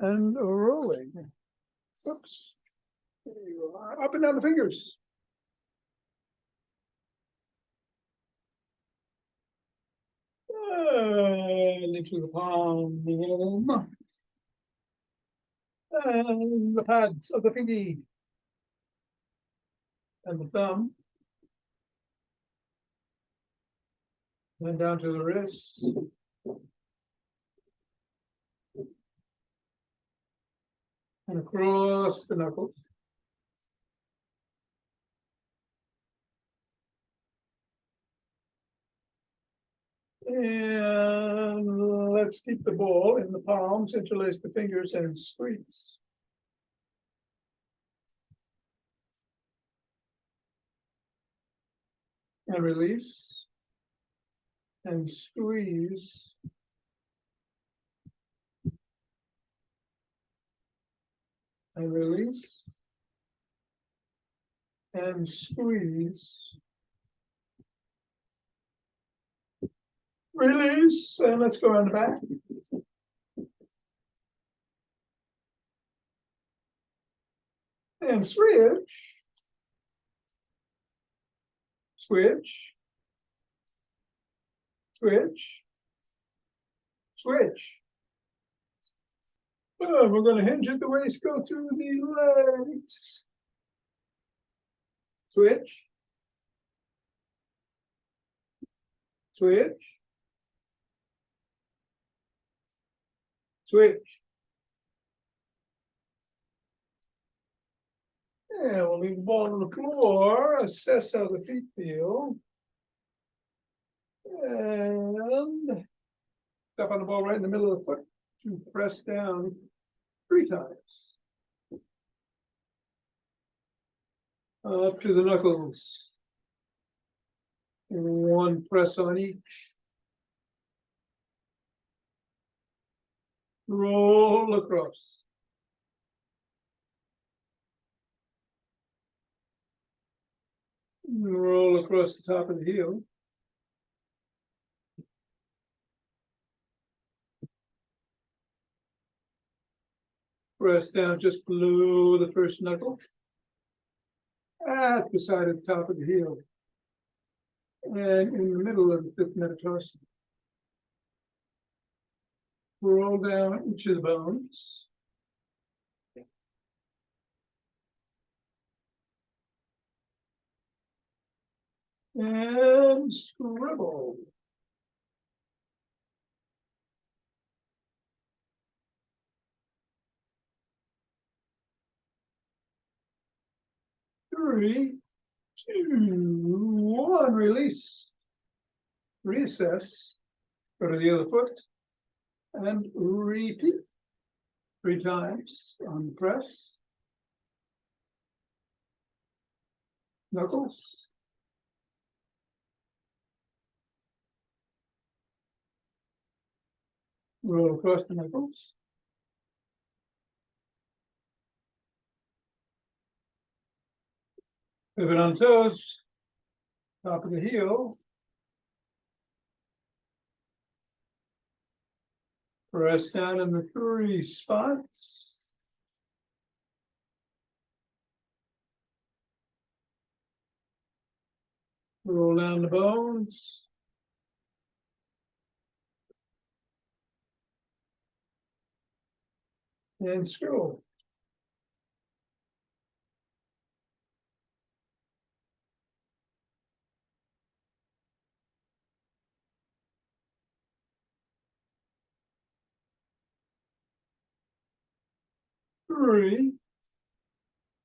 and rolling. Oops. There you are. Up and down the fingers. And into the palm. And the pads of the pinky. And the thumb. And down to the wrist. And across the knuckles. And let's keep the ball in the palms, interlace the fingers and squeeze. And release. And squeeze. And release. And squeeze. Release, and let's go around the back. And switch. Switch. Switch. Switch. Oh, we're going to hinge at the waist, go through the legs. Switch. Switch. Switch. And we'll leave the ball on the floor, assess how the feet feel. And step on the ball right in the middle of the foot to press down 3 times. Up to the knuckles. And 1 press on each. Roll across. Roll across the top of the heel. Press down just below the first knuckle. At the side of the top of the heel. And in the middle of the 5th metatarsal. Roll down each of the bones. And scribble. Three, 2, 1, release. Reassess. Go to the other foot. And repeat 3 times on the press. Knuckles. Roll across the knuckles. Pivot on toes. Top of the heel. Press down in the 3 spots. Roll down the bones. And scroll. Three,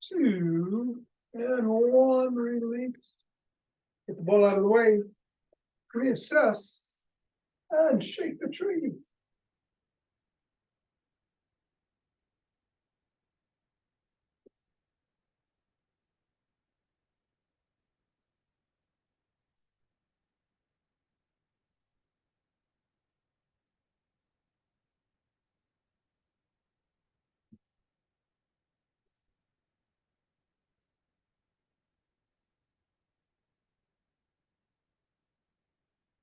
2, and 1, release. Get the ball out of the way. Reassess. And shake the tree.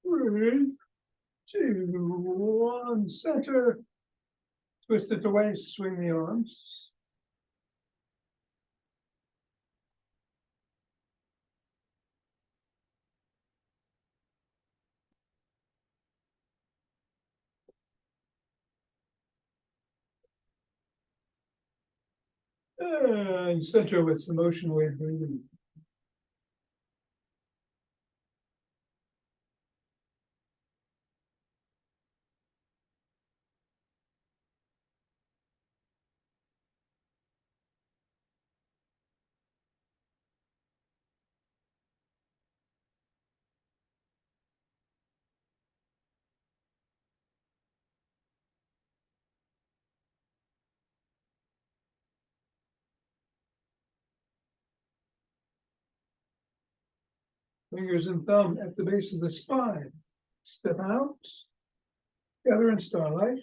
Three, 2, 1, center. Twist at the waist, swing the arms. And center with some motion wave breathing. Fingers and thumb at the base of the spine. Step out. Gather in starlight.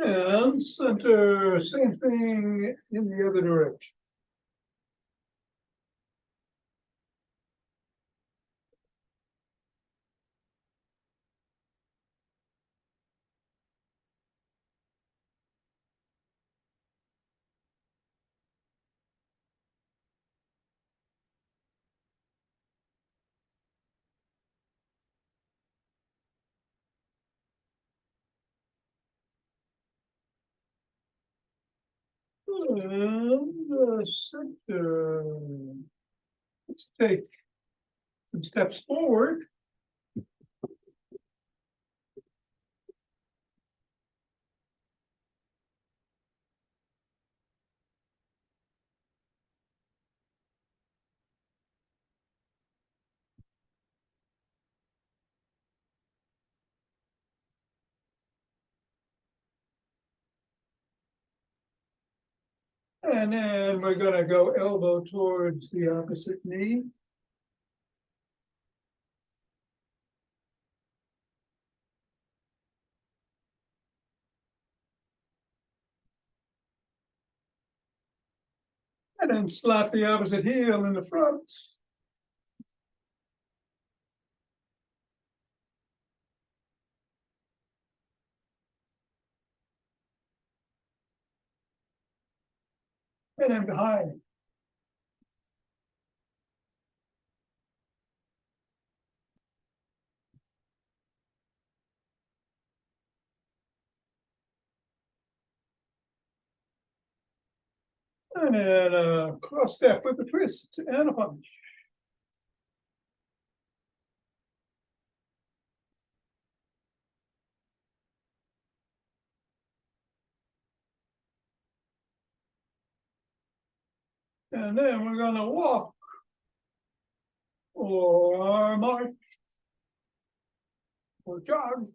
And center, same thing in the other direction. And center. Let's take some steps forward. And then we're gonna go elbow towards the opposite knee. And then slap the opposite heel in the front. And then behind. And then cross step with a twist and a punch. And then we're gonna walk or march or jog.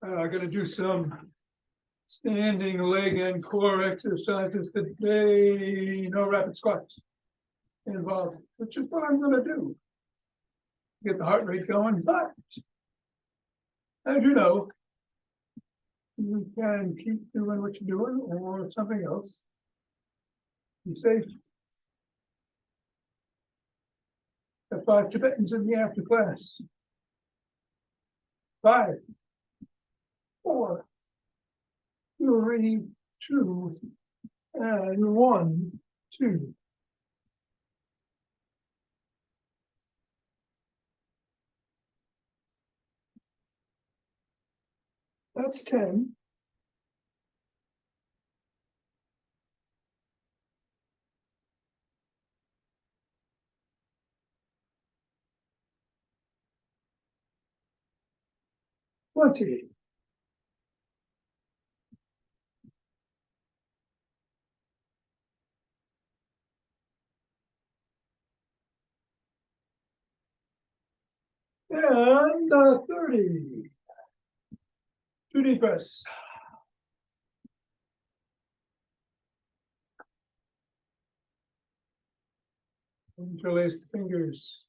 I'm gonna do some standing leg and core exercises today. No rapid squats involved, which is what I'm gonna do. Get the heart rate going, but as you know, you can keep doing what you're doing or something else. Be safe. Got 5 Tibetans in the after class. 5, 4, 3, 2, and 1, 2. That's 10. Plenty. And 30. 2 deep breaths. Interlace the fingers.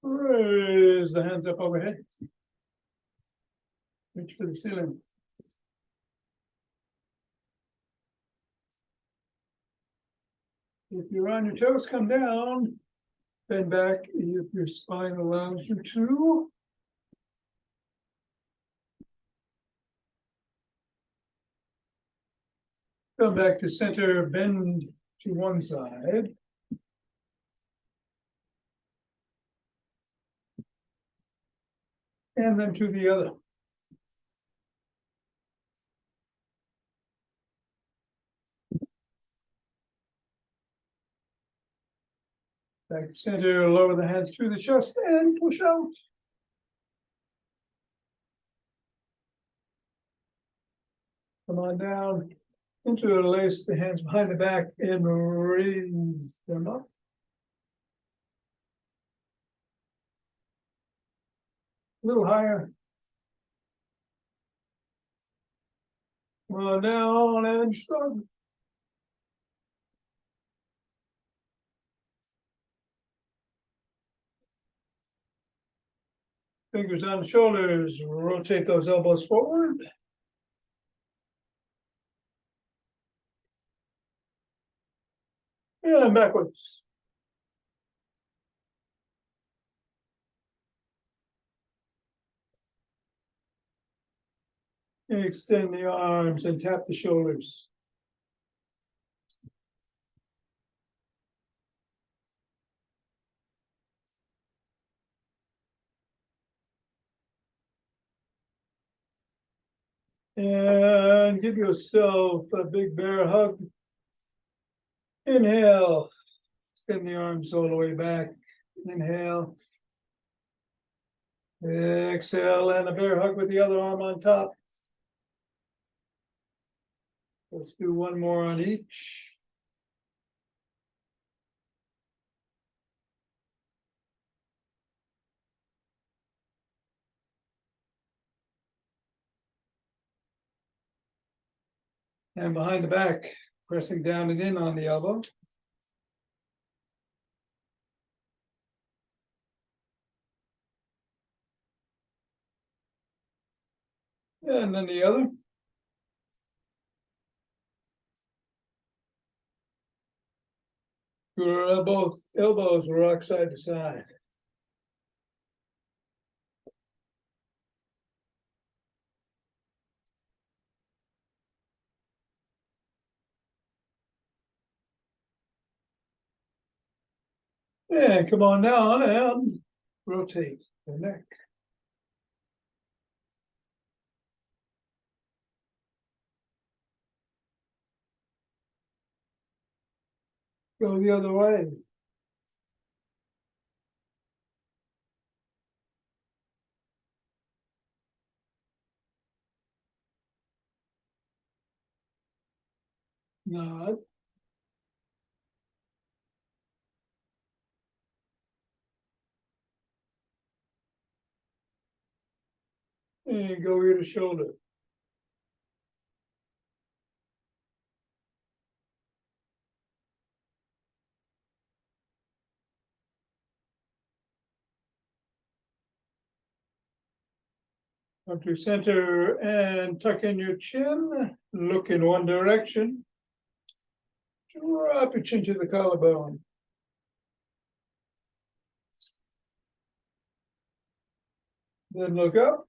Raise the hands up overhead. Reach for the ceiling. If you're on your toes, come down. Bend back if your spine allows you to. Come back to center, bend to one side. And then to the other. Back to center, lower the hands to the chest and push out. Come on down. Interlace the hands behind the back and raise them up. A little higher. Come on down and shrug. Fingers on the shoulders, rotate those elbows forward. And backwards. Extend the arms and tap the shoulders. And give yourself a big bear hug. Inhale. Extend the arms all the way back. Inhale. Exhale, and a bear hug with the other arm on top. Let's do one more on each. And behind the back, pressing down and in on the elbow. And then the other. Both elbows rock side to side. And come on down and rotate the neck. Go the other way. Nod. And go ear to shoulder. Up to center and tuck in your chin. Look in one direction. Drop your chin to the collarbone. Then look up.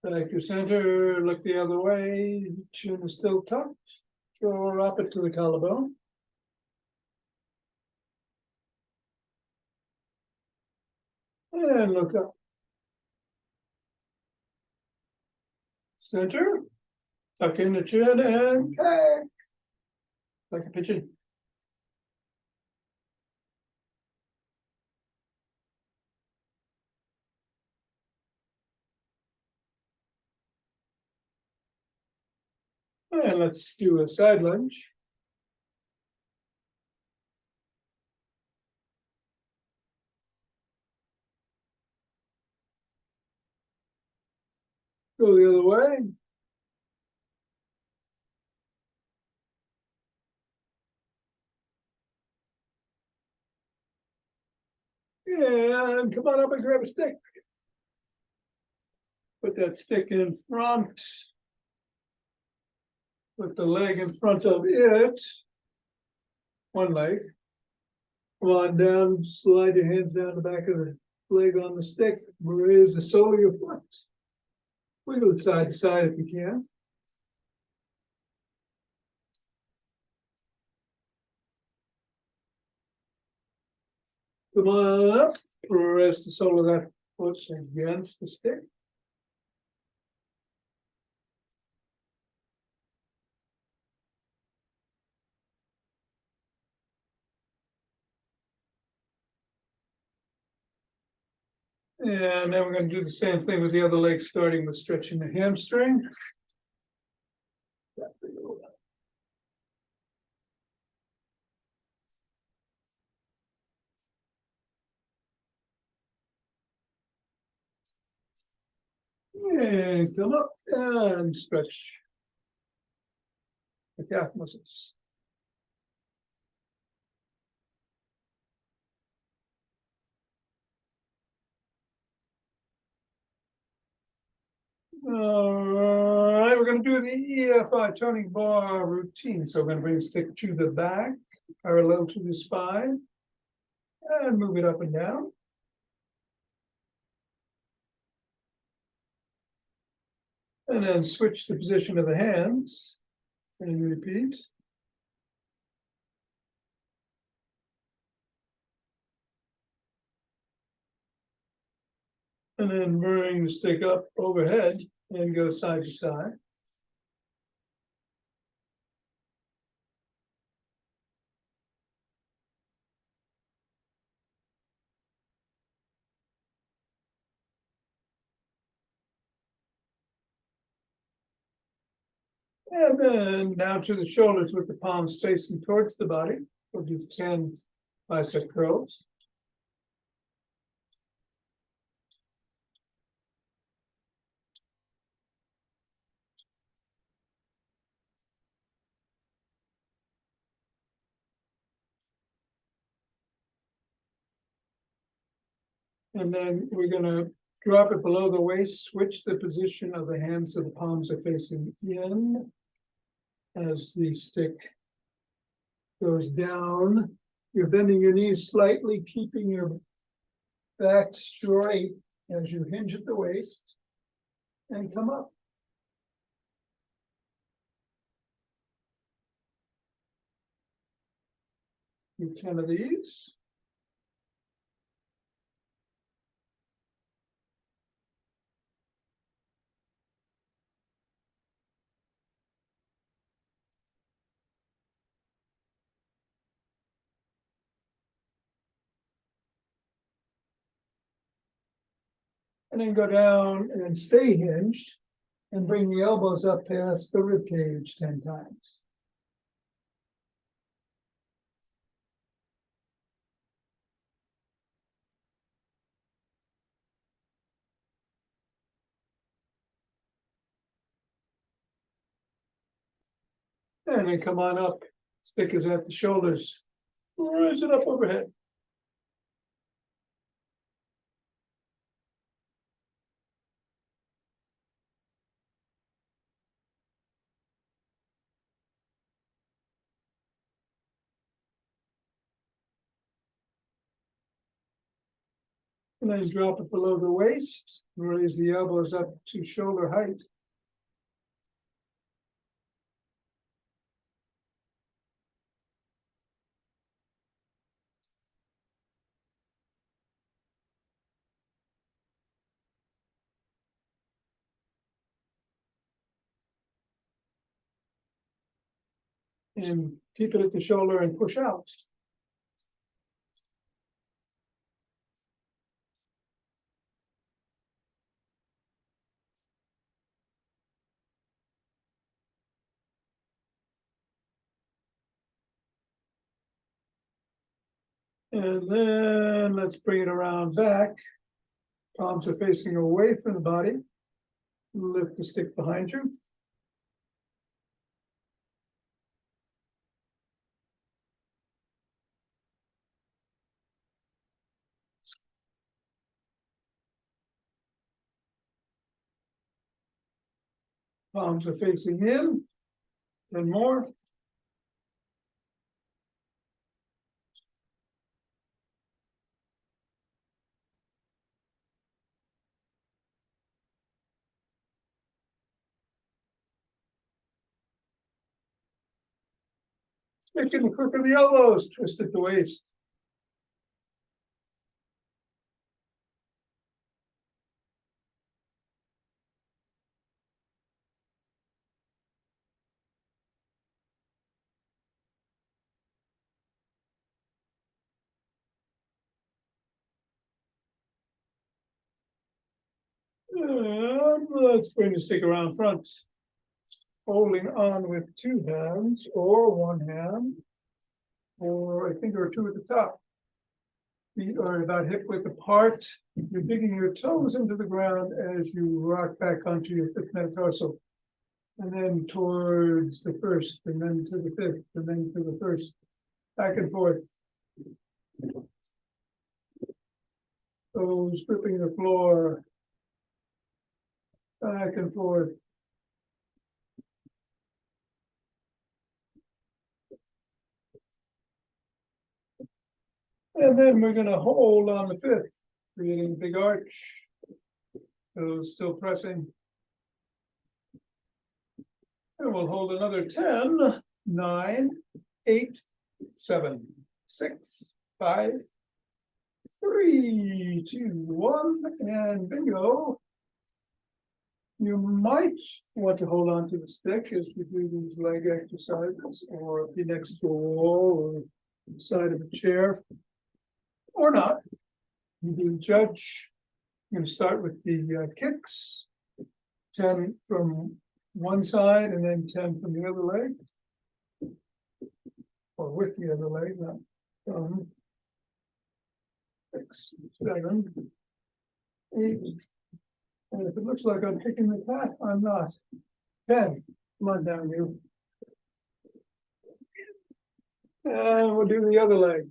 Back to center, look the other way. Chin is still tucked. Drop it to the collarbone. And look up. Center. Tuck in the chin and back. Like a pigeon. And let's do a side lunge. Go the other way. And come on up and grab a stick. Put that stick in front. Put the leg in front of it. One leg. Come on down, slide your hands down the back of the leg on the stick. Raise the sole of your foot. Wiggle it side to side if you can. Come on up. Press the sole of that foot against the stick. And then we're going to do the same thing with the other leg, starting with stretching the hamstring. And come up and stretch the calf muscles. All right, we're going to do the EFI toning bar routine. So we're going to bring the stick to the back, parallel to the spine, and move it up and down. And then switch the position of the hands and repeat. And then bring the stick up overhead and go side to side. And then down to the shoulders with the palms facing towards the body. We'll do 10 bicep curls. And then we're going to drop it below the waist, switch the position of the hands so the palms are facing in as the stick goes down. You're bending your knees slightly, keeping your back straight as you hinge at the waist and come up. Do 10 of these. And then go down and stay hinged and bring the elbows up past the rib cage 10 times. And then come on up, stick is at the shoulders, raise it up overhead. And then drop it below the waist, raise the elbows up to shoulder height. And keep it at the shoulder and push out. And then let's bring it around back. Palms are facing away from the body. Lift the stick behind you. Palms are facing in. And more. Stick in the crook of the elbows, twist at the waist. Let's bring the stick around front. Holding on with two hands or one hand, or I think there are two at the top. Feet are about hip width apart. You're digging your toes into the ground as you rock back onto your fifth metatarsal. And then towards the first, and then to the fifth, and then to the first. Back and forth. Toes gripping the floor. Back and forth. And then we're going to hold on the fifth, creating a big arch. Toes still pressing. And we'll hold another 10, 9, 8, 7, 6, 5, 3, 2, 1, and bingo. You might want to hold on to the stick as we do these leg exercises, or be next to a wall or side of a chair, or not. You can judge. You can start with the kicks, 10 from one side and then 10 from the other leg, or with the other leg, not from 6, 7, 8. And if it looks like I'm picking the path, I'm not. 10. Come on down, you. And we'll do the other leg.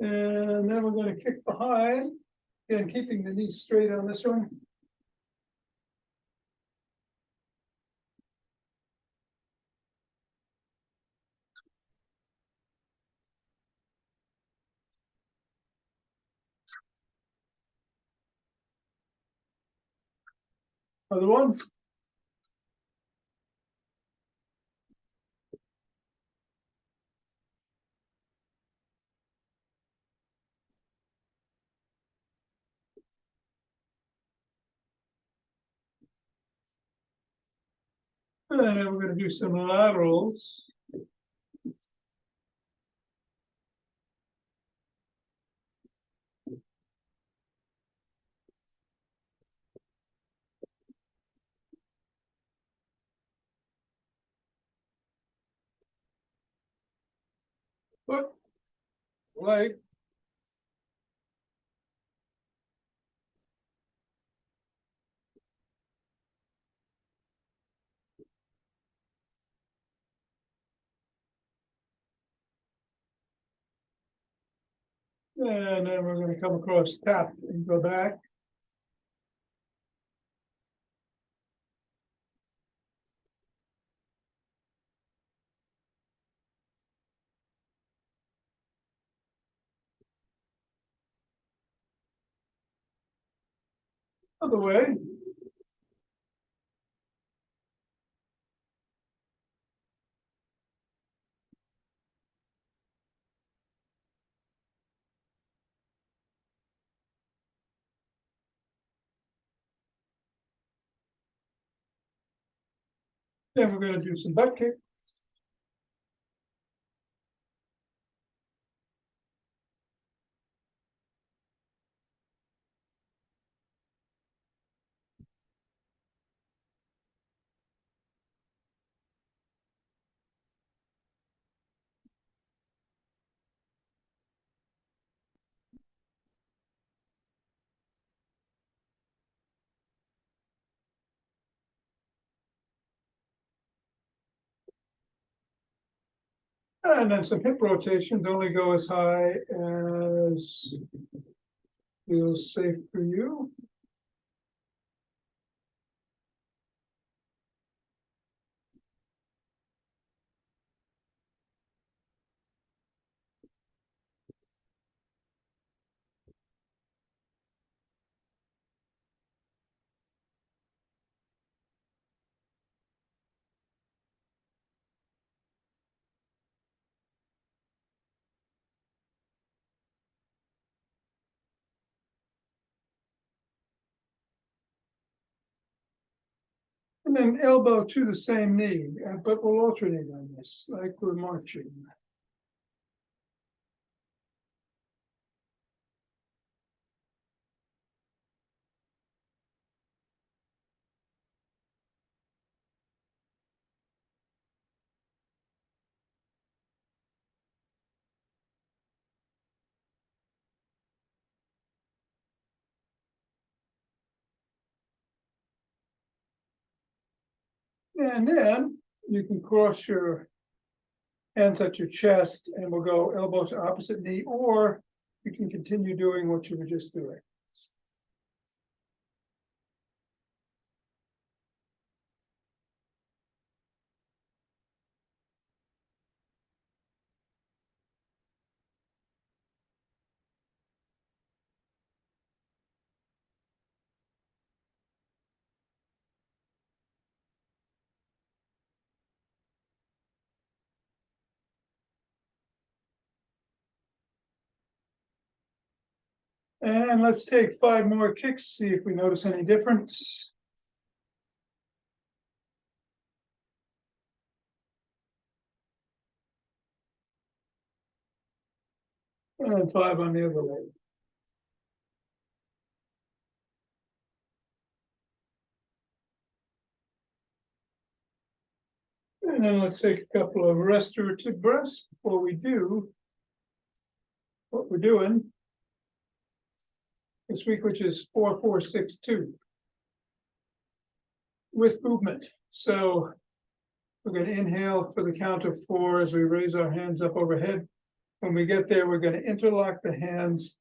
And then we're going to kick behind, and keeping the knees straight on this one. Other one. And then we're going to do some laterals. Foot, leg. And then we're going to come across tap and go back. Other way. Then we're going to do some butt kick. And then some hip rotations, only go as high as feels safe for you. And then elbow to the same knee, but we'll alternate on this, like we're marching. And then you can cross your hands at your chest and we'll go elbow to opposite knee, or you can continue doing what you were just doing. And let's take 5 more kicks, see if we notice any difference. And 5 on the other leg. And then let's take a couple of restorative breaths before we do what we're doing this week, which is 4-4-6-2 with movement. So we're going to inhale for the count of 4 as we raise our hands up overhead. When we get there, we're going to interlock the hands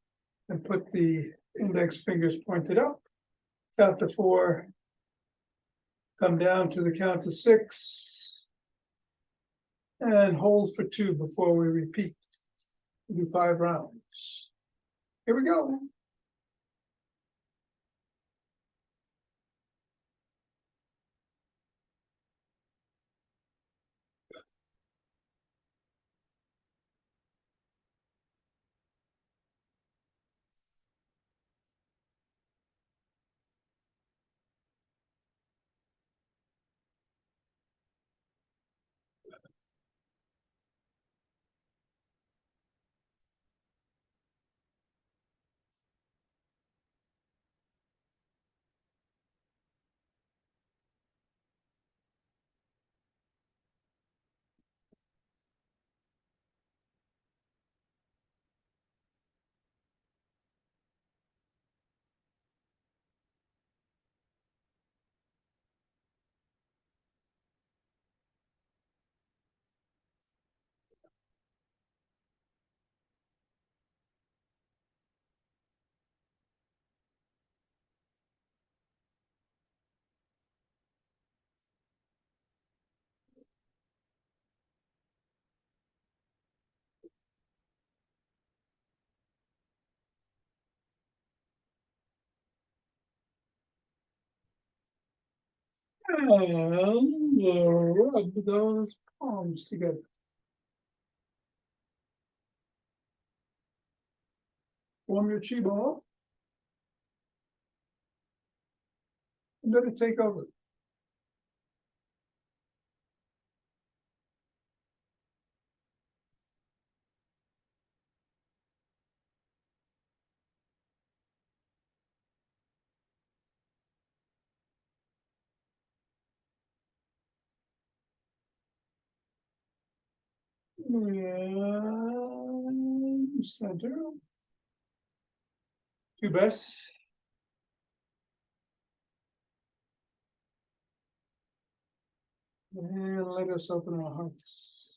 and put the index fingers pointed up. Count to 4. Come down to the count of 6. And hold for 2 before we repeat. We do 5 rounds. Here we go. And rub those palms together. Form your chi ball. And let it take over. And center. 2 best. And let us open our hearts.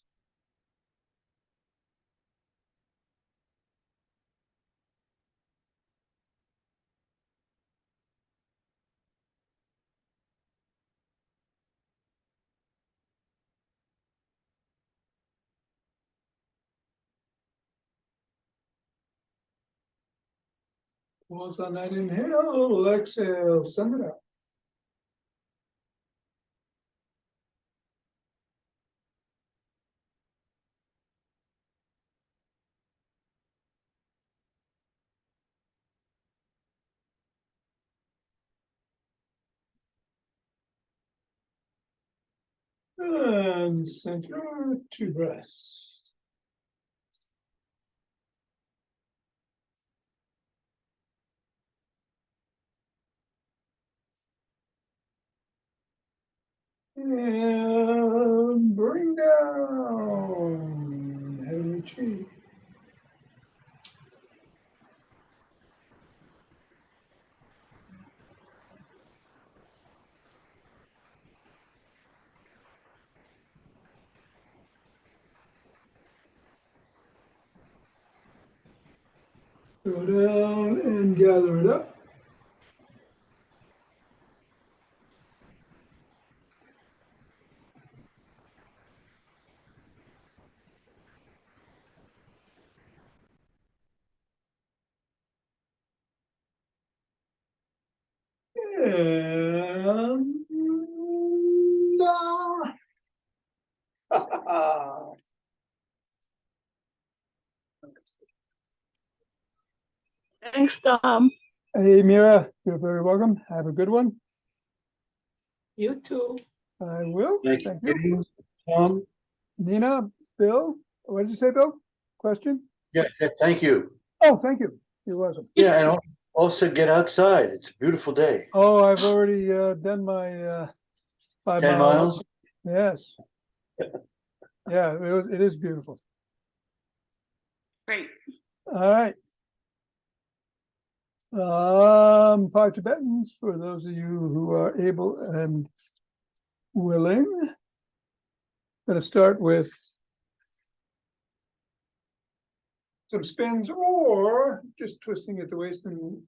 Pause on that inhale, exhale, send it out. And center, 2 breaths. And bring down, heavenly chi. Go down and gather it up. And Thanks, Tom. hey, Mira, you're very welcome. Have a good one. You too. I will. Thank you, Tom. Nina, Bill, what did you say, Bill? Question? Yeah, thank you. Oh, thank you. You're welcome. Yeah, and also get outside. It's a beautiful day. Oh, I've already done my 5 10 miles. Yes. Yeah, it is beautiful. Great. All right. 5 Tibetans for those of you who are able and willing. Going to start with some spins or just twisting at the waist and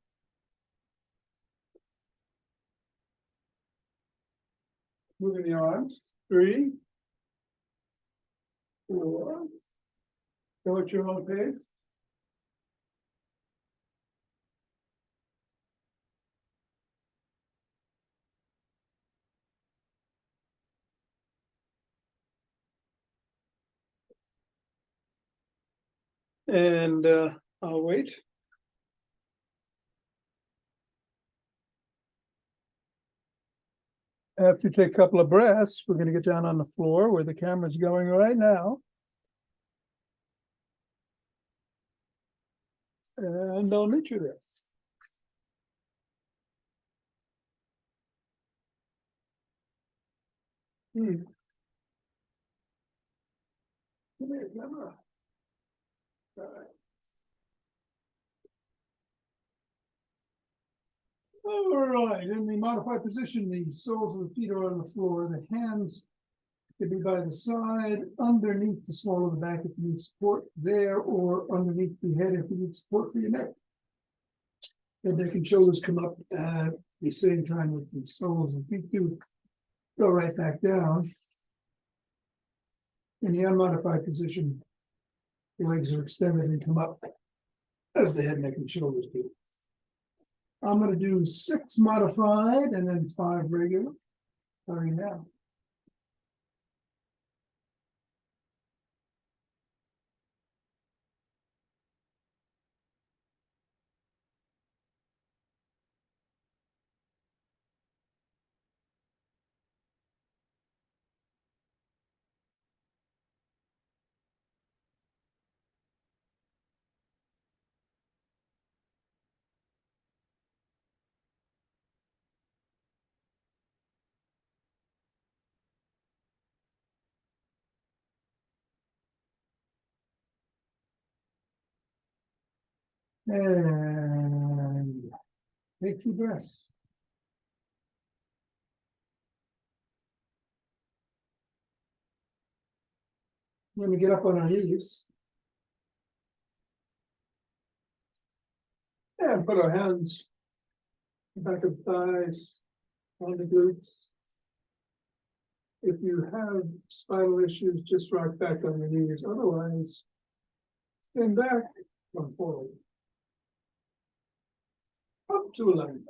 moving the arms. 3, 4. Go at your own pace. And I'll wait. After you take a couple of breaths, we're going to get down on the floor where the camera's going right now. And I'll meet you there. Come here, camera. All right. All right, in the modified position, the soles of the feet are on the floor. The hands can be by the side, underneath the small of the back if you need support there, or underneath the head if you need support for your neck. And neck and shoulders come up at the same time that the soles of the feet do go right back down. In the unmodified position, the legs are extended and come up as the head, neck, and shoulders do. I'm going to do 6 modified and then 5 regular. Starting now. And take 2 breaths. We're going to get up on our knees. And put our hands back of the thighs, on the glutes. If you have spinal issues, just rock back on your knees. Otherwise, stand back, come forward. Up to 11.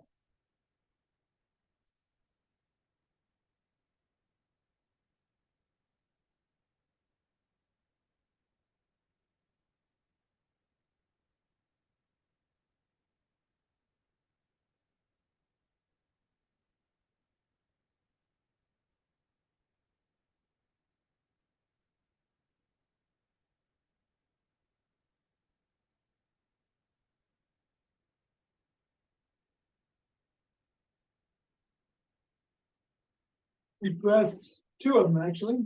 Deep breaths, 2 of them actually.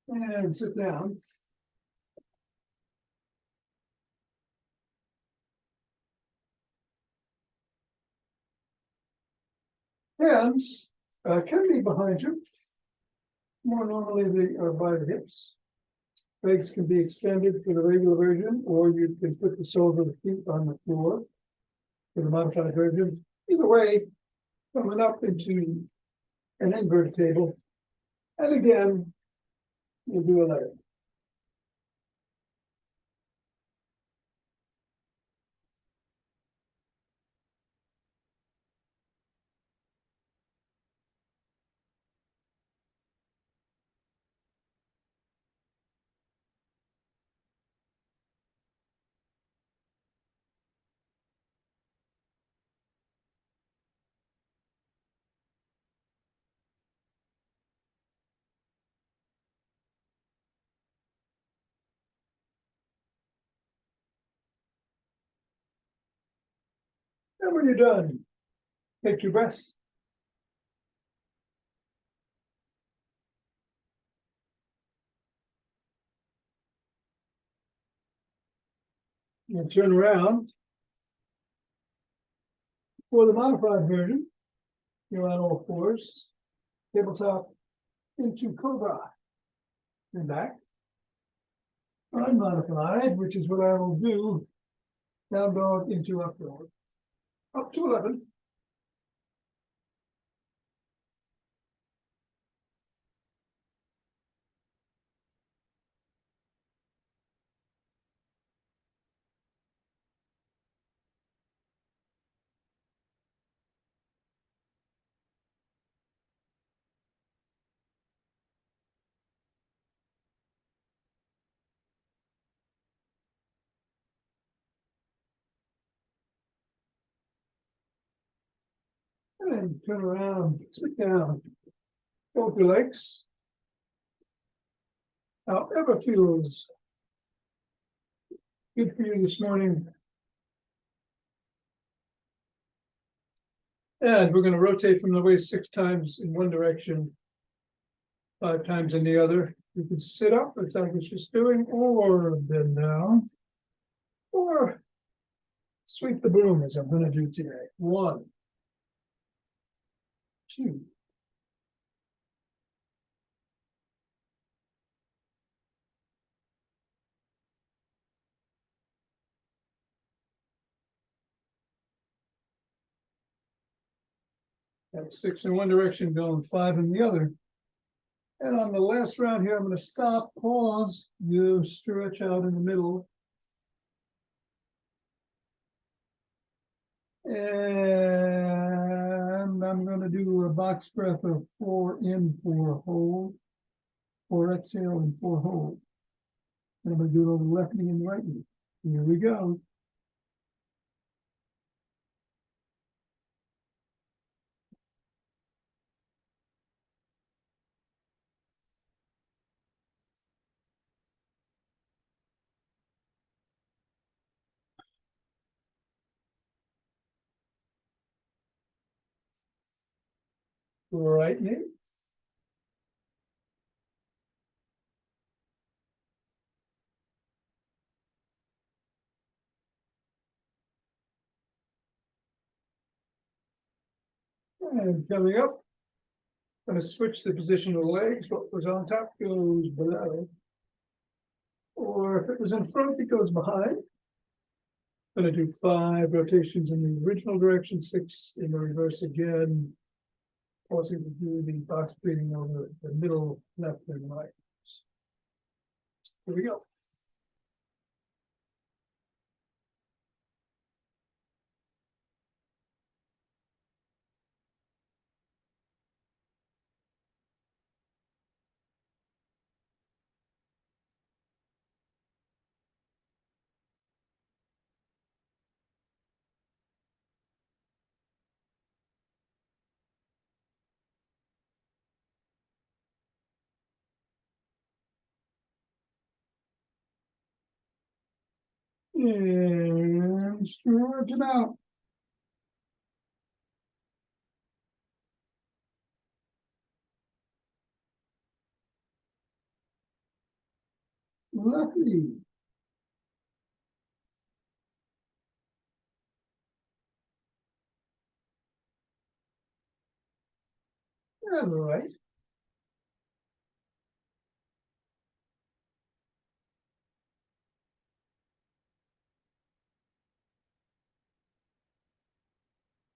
And sit down. Hands can be behind you. More normally they are by the hips. Legs can be extended for the regular version, or you can put the soles of the feet on the floor for the modified version. Either way, coming up into an inverted table. And again, you'll do a leg. And when you're done, take your breaths. And turn around. For the modified version, you're on all fours, tabletop into cobra, and back. Unmodified, which is what I will do, down dog into up dog. Up to 11. And turn around, sit down, both your legs. However feels good for you this morning. And we're going to rotate from the waist 6 times in one direction, 5 times in the other. You can sit up as I was just doing, or bend down, or sweep the broom as I'm going to do today. 1, 2. That's 6 in one direction, going 5 in the other. And on the last round here, I'm going to stop, pause, you stretch out in the middle. And I'm going to do a box breath of 4 in, 4 hold, 4 exhale, and 4 hold. And I'm going to do it over the left knee and the right knee. Here we go. Right knee. And coming up, I'm going to switch the position of the legs. What was on top goes below. Or if it was in front, it goes behind. I'm going to do 5 rotations in the original direction, 6 in the reverse again. Pausing to do the box breathing over the middle, left, and right. Here we go. And stretch it out. Lefty. All right.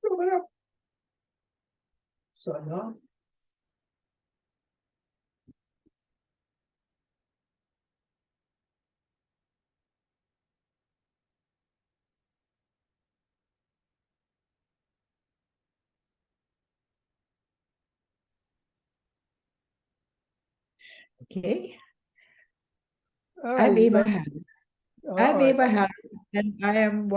Throw it up. Side down. Okay. All I'm right, Abraham. all I'm right. Abraham, and I am